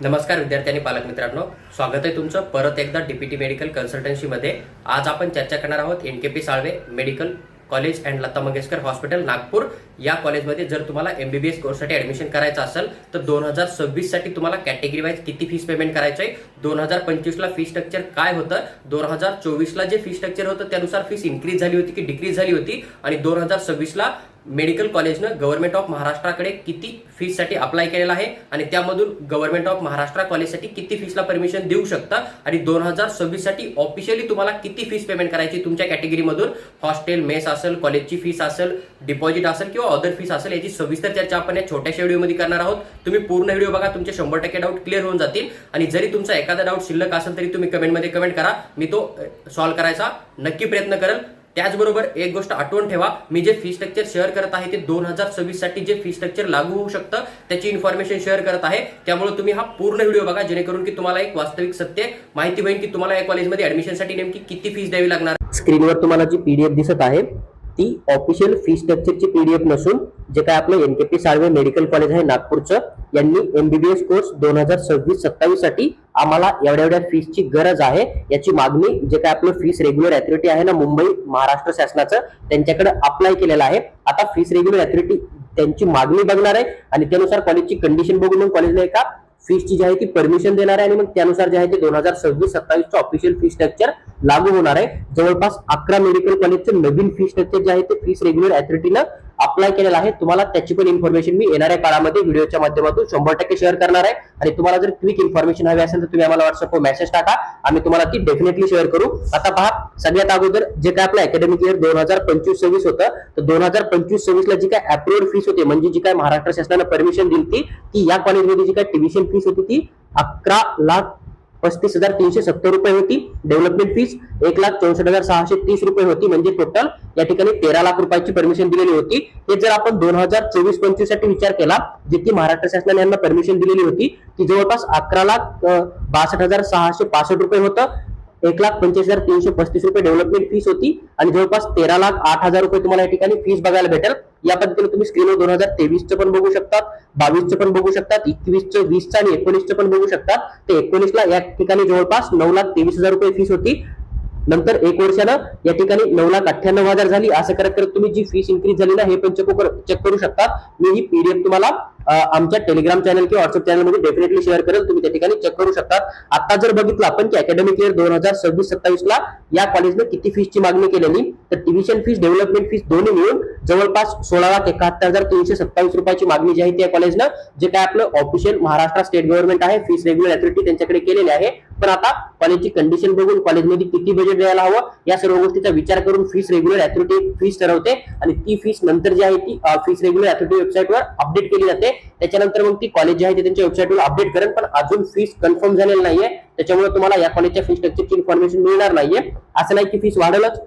नमस्कार विद्यार्थी आणि पालक मित्रांनो, स्वागत आहे तुमचं परत एकदा डीपीटी मेडिकल कन्सल्टन्सीमध्ये। आज आपण चर्चा करणार आहोत NKP Salve medical college and Lata Mangeshkar hospital Nagpur या कॉलेजमध्ये जर तुम्हाला एमबीबीएस कोर्ससाठी ऍडमिशन करायचं असेल तर 2026 साठी तुम्हाला कॅटेगरी वाईज किती फीस पेमेंट करायचं आहे, 2025 ला फी स्ट्रक्चर काय होतं, 2024 ला जे फी स्ट्रक्चर होतं त्यानुसार फीस इन्क्रीज झाली होती की डिक्रीज झाली होती, आणि 2026 ला मेडिकल कॉलेजनं गव्हर्नमेंट ऑफ महाराष्ट्राकडे किती फीससाठी अप्लाय केलेला आहे आणि त्यामधून गव्हर्नमेंट ऑफ महाराष्ट्र कॉलेजसाठी किती फीसला परमिशन देऊ शकता, आणि 2026 साठी ऑफिशियली तुम्हाला किती फीस पेमेंट करायची तुमच्या कॅटेगरीमधून, हॉस्टेल मेस असेल, कॉलेजची फीस असेल, डिपॉझिट असेल किंवा अदर फीस असेल, याची सविस्तर चर्चा आपण या छोट्याशा व्हिडिओमध्ये करणार आहोत। तुम्ही पूर्ण व्हिडिओ बघा, तुमचे 100% डाऊट क्लिअर होऊन जातील। आणि जरी तुमचा एखादा डाऊट शिल्लक असेल तरी तुम्ही कमेंटमध्ये कमेंट करा, मी तो सॉल्व्ह करायचा नक्की प्रयत्न करेल। त्याचबरोबर एक गोष्ट आठवण ठेवा, मी जे फी स्ट्रक्चर शेअर करत आहे ते 2026 साठी जे फी स्ट्रक्चर लागू होऊ शकतं त्याची इन्फॉर्मेशन शेअर करत आहे। त्यामुळे तुम्ही हा पूर्ण व्हिडिओ बघा जेणेकरून की तुम्हाला एक वास्तविक सत्य माहिती होईल की तुम्हाला या कॉलेजमध्ये ऍडमिशनसाठी नेमकी किती फीस द्यावी लागणार। स्क्रीनवर तुम्हाला जी पीडीएफ दिसत आहे ती ऑफिशियल फी स्ट्रक्चरची पीडीएफ नसून जे काय आपलं एनकेपी साळवे मेडिकल कॉलेज आहे नागपूरचं, यांनी एमबीबीएस कोर्स 2026-27 साठी आम्हाला एवढ्या फीसची गरज आहे याची मागणी जे काय आपलं फीस रेग्युलर अथॉरिटी आहे ना मुंबई महाराष्ट्र शासनाचं, त्यांच्याकडे अप्लाय केलेला आहे। आता फीस रेग्युलर अथॉरिटी त्यांची मागणी बघणार आहे आणि त्यानुसार कॉलेजची कंडिशन बघून मग कॉलेजला एका फीसची जी आहे ती परमिशन देणार आहे आणि मग त्यानुसार जे आहे ते 2026-27 ऑफिशियल फी स्ट्रक्चर लागू होणार आहे। जवळपास 11 मेडिकल कॉलेजचं नवीन फी स्ट्रक्चर जे आहे ते फीस रेग्युलर अथॉरिटीनं अप्लाय केलेला आहे। तुम्हाला त्याची पण इन्फॉर्मेशन मी येणाऱ्या काळामध्ये व्हिडिओच्या माध्यमातून 100% शेअर करणार आहे। आणि तुम्हाला जर क्विक इन्फॉर्मेशन हवी असेल तर तुम्ही आम्हाला व्हॉट्सअपवर मेसेज टाका, आम्ही तुम्हाला ती डेफिनेटली शेअर करू। आता पहा, सगळ्यात अगोदर जे काय आपलं अकॅडमिक इयर 2025-26 होतं, तर 2025-26 ला जी काय अप्रूव्ड फीस होती म्हणजे जी काय महाराष्ट्र शासनाने परमिशन दिली ती या कॉलेजमध्ये जी काय ट्युशन फीस होती ती 11,35,370 रुपये होती। डेव्हलपमेंट फीस 1,64,630 रुपये होती, म्हणजे टोटल या ठिकाणी 13 लाख रुपयाची परमिशन दिलेली होती। हे जर आपण 2024-25 साठी विचार केला, जितकी महाराष्ट्र शासनाने यांना परमिशन दिलेली होती ती जवळपास 11,62,665 रुपये होतं। 1,45,335 रुपये डेव्हलपमेंट फीस होती आणि जवळपास 13,08,000 रुपये तुम्हाला या ठिकाणी फीस बघायला भेटेल। या पद्धतीने तुम्ही स्क्रीनवर 2023चं पण बघू शकतात, 22चं पण बघू शकतात, 21चं, 20चं आणि 19चं पण बघू शकतात। ते 19ला या ठिकाणी जवळपास 9,23,000 रुपये फीस होती। नंतर एक वर्षानं या ठिकाणी 9,98,000 झाली। असं करत करत तुम्ही जी फीस इन्क्रीज झाली ना हे पण चेक करू शकता। मी ही पीडीएफ तुम्हाला आमच्या टेलिग्राम चॅनल किंवा व्हॉट्सअप चॅनल मध्ये डेफिनेटली शेअर करेल, तुम्ही त्या ठिकाणी चेक करू शकता। आता जर बघितलं आपण की अकॅडमिक इयर 2026-27 ला या कॉलेजने किती फीसची मागणी केलेली, तर ट्युशन फीस डेव्हलपमेंट फीस दोन्ही मिळून जवळपास 16,71,327 रुपयाची मागणी जी आहे त्या कॉलेजनं जे काय आपलं ऑफिशियल महाराष्ट्र स्टेट गव्हर्नमेंट आहे फीस रेग्युलर अथॉरिटी त्यांच्याकडे केलेली आहे। पण आता कॉलेजची कंडिशन बघून कॉलेजमध्ये किती बजेट द्यायला हवं या सर्व गोष्टीचा विचार करून फीस रेग्युलर अथॉरिटी फीस ठरवते आणि ती फीस नंतर जी आहे ती फीस रेग्युलर अथॉरिटी वेबसाईटवर अपडेट केली जाते। त्याच्यानंतर मग ती कॉलेज जी आहे त्यांच्या वेबसाईटवर अपडेट करेल, पण अजून फीस कन्फर्म झालेली नाहीये, त्याच्यामुळे तुम्हाला या कॉलेजच्या फीस स्ट्रक्चरची इन्फॉर्मेशन मिळणार नाहीये। असं नाही की फीस वाढेलच,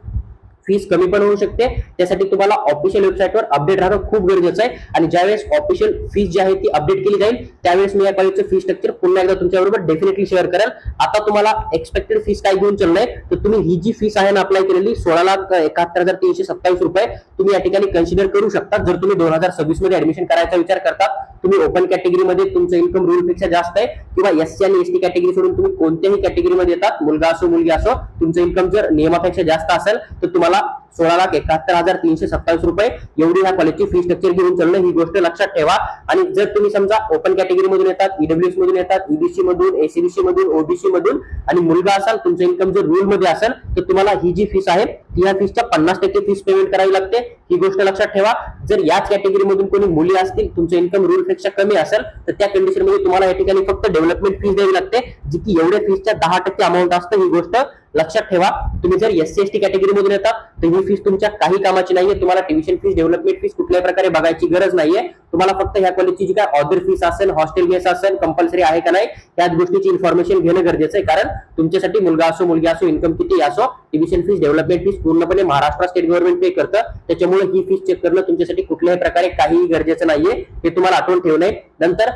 फीस कमी पण होऊ शकते, त्यासाठी तुम्हाला ऑफिशियल वेबसाईटवर अपडेट राहणं खूप गरजेचं आहे। आणि ज्यावेळेस ऑफिशियल फीस जी आहे ती अपडेट केली जाईल त्यावेळेस मी या कॉलेजचं फीस स्ट्रक्चर पुन्हा एकदा तुमच्याबरोबर डेफिनेटली शेअर करेल। आता तुम्हाला एक्सपेक्टेड फीस काय घेऊन चाललंय, तर तुम्ही ही जी फीस आहे ना अप्लाय केलेली 16,71,327 रुपये तुम्ही या ठिकाणी कन्सिडर करू शकता। जर तुम्ही 2026 मध्ये ऍडमिशन करायचा विचार करता, तुम्ही ओपन कॅटेगरीमध्ये तुमचं इन्कम रूल पेक्षा जास्त आहे किंवा एससी आणि एसटी कॅटेगरी सोडून तुम्ही कोणत्याही कॅटेगरीमध्ये येतात, मुलगा असो मुलगी असो, तुमचं इन्कम जर नियमापेक्षा जास्त असेल तर तुम्हाला 16,71,327 रुपये एवढी ह्या कॉलेजची फी स्ट्रक्चर घेऊन चालणं, ही गोष्ट लक्षात ठेवा। आणि जर तुम्ही समजा ओपन कॅटेगरी मधून येतात, ईडब्ल्यूएस मधून येतात, ईबीसी मधून, एसीबीसी मधून, ओबीसी मधून आणि मुलगा असाल, तुमचं इन्कम जर रूल मध्ये असेल तर तुम्हाला ही जी फीस आहे ती या फीसच्या 50% फीस पेमेंट करावी लागते, ही गोष्ट लक्षात ठेवा। जर याच कॅटेगरी मधून कोणी मुली असतील, तुमचं इन्कम रूल पेक्षा कमी असेल तर त्या कंडिशन मध्ये तुम्हाला या ठिकाणी फक्त डेव्हलपमेंट फीस द्यावी लागते, जी की एवढ्या फीसच्या 10% अमाऊंट असतं, ही गोष्ट लक्षात ठेवा। तुम्ही जर एससी एसटी कॅटेगरी मधून येतात तर ही फीस तुमच्या काही कामाची नाहीये, तुम्हाला ट्युशन फीस डेव्हलपमेंट फीस कुठल्याही प्रकारे बघायची गरज नाहीये। तुम्हाला फक्त ह्या कॉलेजची जी काय ऑदर फीस असेल, हॉस्टेल मेस असेल, कंपल्सरी आहे का नाही याच गोष्टीची इन्फॉर्मेशन घेणं गरजेचं आहे, कारण तुमच्यासाठी मुलगा असो मुलगी असो, इन्कम किती असो, ट्युशन फीस डेव्हलपमेंट फीस पूर्णपणे महाराष्ट्र स्टेट गव्हर्नमेंट पे करतं, त्याच्यामुळे ही फीस चेक करणं तुमच्यासाठी कुठल्याही प्रकारे काहीही गरजेचं नाहीये, हे तुम्हाला आठवण ठेवणं। नंतर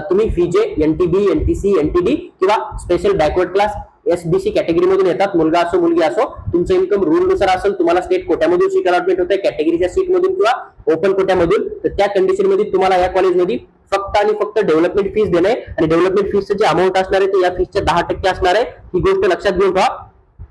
तुम्ही फीजे एनटीबी, एनटीसी, एनटीडी किंवा special backward class SBC category मधून येतात, मुलगा असो मुलगी असो, तुमचं इन्कम रूल नुसार असेल, तुम्हाला स्टेट कोट्यामधून सीट अलॉटमेंट होते कॅटेगरीच्या सीट मधून किंवा ओपन कोट्यामधून, तर त्या कंडिशन मध्ये तुम्हाला या कॉलेजमध्ये फक्त आणि फक्त डेव्हलपमेंट फीस देणे आणि डेव्हलपमेंट फीसचं जे अमाऊंट असणार आहे ते या फीसच्या 10% असणार आहे. ही गोष्ट लक्षात घेऊन ठेवा.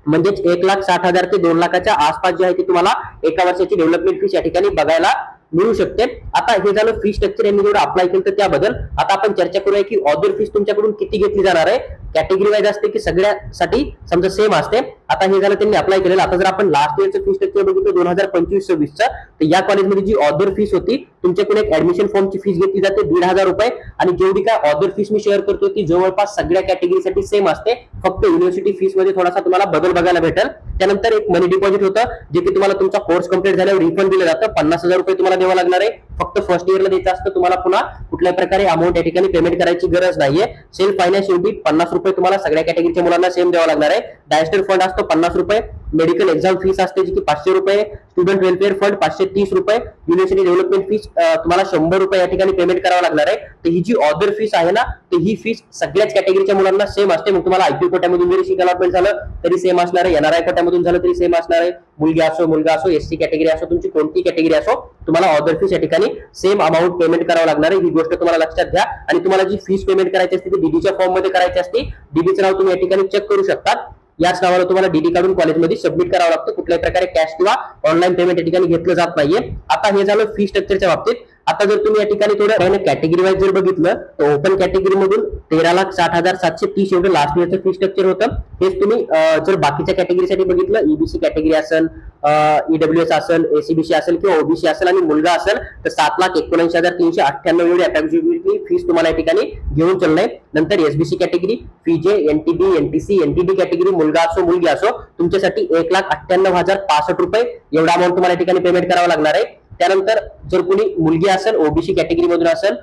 म्हणजेच 1,60,000 ते 2 लाखाच्या आसपास जे आहे ते तुम्हाला एका वर्षाची डेव्हलपमेंट फीस या ठिकाणी बघायला मिळू शकते. आता हे झालं फी स्ट्रक्चर यांनी जेवढं अप्लाय केलं तर त्याबद्दल. आता आपण चर्चा करूया की ऑदर फीस तुमच्याकडून किती घेतली जाणार आहे. कॅटेगरी वाईज असते की सगळ्यासाठी समजा सेम असते. आता हे झालं त्यांनी अप्लाय केलेलं. आता जर आपण लास्ट इयरचं फी स्ट्रक्चर बघितलं 2025-26चं, तर या कॉलेजमध्ये जी ऑदर फीस होती तुमच्याकडून एक ऍडमिशन फॉर्मची फीस घेतली जाते 1,500 रुपये. आणि जेवढी काय ऑदर फीस मी शेअर करतो ती जवळपास सगळ्या कॅटेगरीसाठी सेम असते. फक्त युनिव्हर्सिटी फीस मध्ये थोडासा तुम्हाला बदल बघायला भेटेल. त्यानंतर एक मनी डिपॉझिट होतं जे की तुम्हाला तुमचा कोर्स कंप्लीट झाल्यावर रिफंड दिलं जातं. 50,000 रुपये तुम्हाला द्यावं लागणार आहे. फक्त फर्स्ट इयरला द्यायचं असतं. तुम्हाला पुन्हा कुठल्याही प्रकारे अमाऊंट या ठिकाणी पेमेंट करायची गरज नाहीये. सेल्फ फायनान्स शेवटी 50 रुपये तुम्हाला सगळ्या कॅटेगरीच्या मुलांना सेम द्यावा लागणार आहे. डायस्टर फंड असतो 50 रुपये. मेडिकल एक्झाम फीस असते जी की 500 रुपये. स्टुडंट वेलफेअर फंड 530 रुपये. युनिव्हर्सिटी डेव्हलपमेंट फीस तुम्हाला 100 रुपये या ठिकाणी पेमेंट करावं लागणार आहे. तर ही जी ऑदर फीस आहे ना, तर ही फीस सगळ्याच कॅटेगरीच्या मुलांना सेम असते. मग तुम्हाला आयपी कोट्यामधून जरी शिकायला अलॉटमेंट झालं तरी सेम असणार आहे. एनआरआय कोट्यामधून झालं तरी सेम असणार आहे. मुलगी असो मुलगा असो, एससी कॅटेगरी असो, तुमची कोणती कॅटेगरी असो, तुम्हाला ऑदर फीस या ठिकाणी सेम अमाऊंट पेमेंट करावं लागणार आहे. ही गोष्ट तुम्हाला लक्षात घ्या. आणि तुम्हाला जी फीस पेमेंट करायची असते ती डीडीच्या फॉर्म मध्ये करायची असते. डीडीचं नाव तुम्ही या ठिकाणी चेक करू शकता. याच नावाला तुम्हाला डीडी काढून कॉलेजमध्ये सबमिट करावं लागतं. कुठल्याही प्रकारे कॅश किंवा ऑनलाईन पेमेंट या ठिकाणी घेतलं जात नाहीये. आता हे झालं फी स्ट्रक्चरच्या बाबतीत. आता जर तुम्ही या ठिकाणी थोडं कॅटेगरी वाईज जर बघितलं तर ओपन कॅटेगरी मधून 13,60,730 एवढं लास्ट इयरचं फी स्ट्रक्चर होतं. हेच तुम्ही जर बाकीच्या कॅटेगरीसाठी बघितलं, ईबीसी कॅटेगरी असेल, ईडब्ल्यूएस असेल, एसीबीसी असेल किंवा ओबीसी असेल आणि मुलगा असेल तर 7,79,398 एवढी अप्रॉक्सिमेटली फीस तुम्हाला या ठिकाणी घेऊन चाललंय. नंतर SBC category, PJ, NTB, NTC, NTD category, मुलगा असो मुलगी असो, तुमच्यासाठी 1,98,065 रुपये एवढा अमाऊंट तुम्हाला या ठिकाणी पेमेंट करावं लागणार आहे. त्यानंतर जर कोणी मुलगी असेल, ओबीसी कॅटेगरी मधून असेल,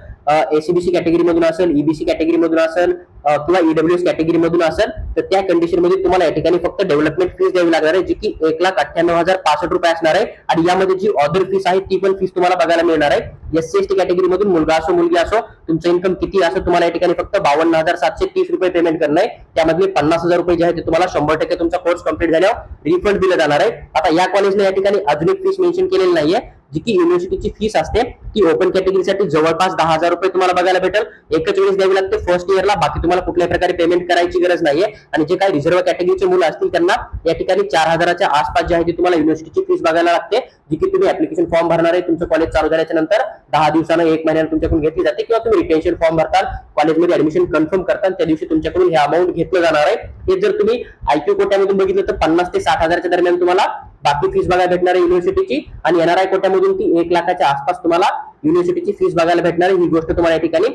एसीबीसी कॅटेगरी मधून असेल, ईबीसी कॅटेगरी मधून असेल किंवा ईडब्ल्यूएस कॅटेगरी मधून असेल तर त्या कंडिशन मध्ये तुम्हाला या ठिकाणी फक्त डेव्हलपमेंट फीस द्यावी लागणार आहे जी की 1,98,065 रुपये असणार आहे. आणि यामध्ये जी ऑदर फीस आहे ती पण फीस तुम्हाला बघायला मिळणार आहे. एससी एसटी कॅटेगरी मधून मुलगा असो मुलगी असो, तुमचं इन्कम किती असो, तुम्हाला या ठिकाणी फक्त 52,730 रुपये पेमेंट करणं आहे. त्यामधले 50,000 रुपये जे आहे ते तुम्हाला 100% तुमचा कोर्स कंप्लीट झाल्यावर रिफंड दिलं जाणार आहे. आता या कॉलेजने या ठिकाणी अजून एक फीस मेन्शन केलेली नाहीये जी की युनिव्हर्सिटीची फीस असते. ती ओपन कॅटेगरीसाठी जवळपास 10,000 रुपये तुम्हाला बघायला भेटेल. एकच वेळेस द्यावी लागते फर्स्ट इयरला. बाकी तुम्हाला कुठल्याही प्रकारे पेमेंट करायची गरज नाहीये. आणि जे काही रिझर्व्ह कॅटेगरीचे मुलं असतील त्यांना या ठिकाणी 4,000च्या आसपास जे आहे ती तुम्हाला युनिव्हर्सिटीची फीस बघायला लागते जी की तुम्ही ऍप्लिकेशन फॉर्म भरणार आहे. तुमचं कॉलेज चालू झाल्याच्या नंतर 10 दिवसानं 1 महिन्यानं तुमच्याकडून घेतली जाते किंवा तुम्ही रिटेन्शन फॉर्म भरताल, कॉलेजमध्ये ऍडमिशन कन्फर्म करताल त्या दिवशी तुमच्याकडून हे अमाऊंट घेतलं जाणार आहे. हे जर तुम्ही आयक्यू कोट्यामधून बघितलं तर 50 ते 60,000च्या दरम्यान तुम्हाला बाकी फीस बघायला भेटणार आहे युनिव्हर्सिटीची. आणि एनआरआय कोट्यामधून ती 1 लाखाच्या आसपास तुम्हाला युनिव्हर्सिटीची फीस बघायला भेटणार आहे. ही गोष्ट तुम्हाला या ठिकाणी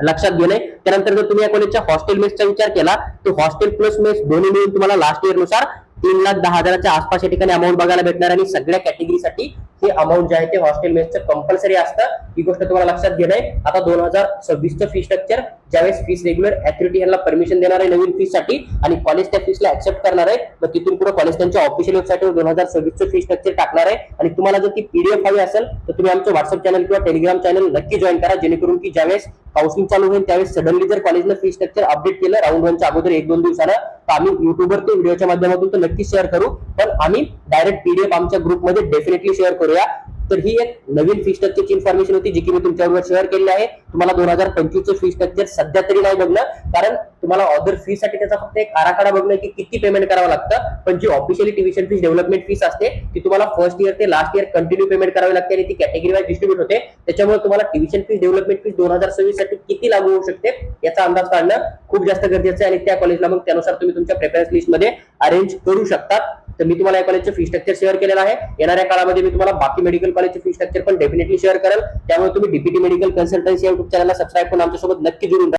लक्षात घेणे. त्यानंतर जर तुम्ही या कॉलेजच्या हॉस्टेल मेसचा विचार केला तर हॉस्टेल प्लस मेस दोन्ही मिळून तुम्हाला लास्ट इयर नुसार 3,10,000च्या आसपास या ठिकाणी अमाऊंट बघायला भेटणार. आणि सगळ्या कॅटेगरीसाठी हे अमाऊंट जे आहे ते हॉस्टेल मेसचं कंपल्सरी असतं. ही गोष्ट तुम्हाला लक्षात घेणं आहे. आता 2026चं फी स्ट्रक्चर ज्यावेळेस फीस रेग्युलर ऍथॉरिटी यांना परमिशन देणार आहे नवीन फीस साठी आणि कॉलेज त्या फीसला ऍक्सेप्ट करणार आहे, मग तिथून पुढे कॉलेज त्यांच्या ऑफिशियल वेबसाईटवर 2026चं फी स्ट्रक्चर टाकणार आहे. आणि तुम्हाला जर ती पीडीएफ हवी असेल तर तुम्ही आमचं व्हॉट्सअप चॅनल किंवा टेलिग्राम चॅनल नक्की जॉईन करा, जेणेकरून की ज्यावेळेस काउन्सिलिंग चालू होईल त्यावेळेस सडनली जर कॉलेजनं फी स्ट्रक्चर अपडेट केलं राऊंड 1च्या अगोदर 1-2 दिवसानं तर आम्ही युट्यूबवर ते व्हिडिओच्या माध्यमातून तर नक्की शेअर करू, पण आम्ही डायरेक्ट पीडीएफ आमच्या ग्रुपमध्ये डेफिनेटली शेअर करूया. तर ही एक नवीन फी स्ट्रक्चरची इन्फॉर्मेशन होती जी की मी तुमच्याबरोबर शेअर केली आहे. तुम्हाला 2025चं फी स्ट्रक्चर सध्या तरी नाही बघणं, कारण तुम्हाला ऑदर फी साठी त्याचा फक्त एक आराखडा बघणं की किती पेमेंट करावं लागतं. पण जी officially tuition fees development fees असते ती तुम्हाला फर्स्ट इयर ते लास्ट इयर कंटिन्यू पेमेंट करावी लागते आणि ती कॅटेगरी वाईज डिस्ट्रीब्यूट होते. त्याच्यामुळे तुम्हाला ट्युशन फीस डेव्हलपमेंट फीस 2026 साठी किती लागू होऊ शकते याचा अंदाज काढणं खूप जास्त गरजेचं आहे. आणि त्या कॉलेजला मग त्यानुसार तुम्ही तुमच्या प्रेफरन्स लिस्ट मध्ये अरेंज करू शकता. तर मी तुम्हाला या कॉलेजचं फी स्ट्रक्चर शेअर केलेलं आहे. येणाऱ्या काळामध्ये मी तुम्हाला बाकी मेडिकल कॉलेजचे फी स्ट्रक्चर पण डेफिनेटली शेअर करेल. त्यामुळे तुम्ही डीपीटी मेडिकल कन्सल्टन्सी या युट्यूब चॅनलला सबस्क्राईब करून आमच्यासोबत नक्की जोडून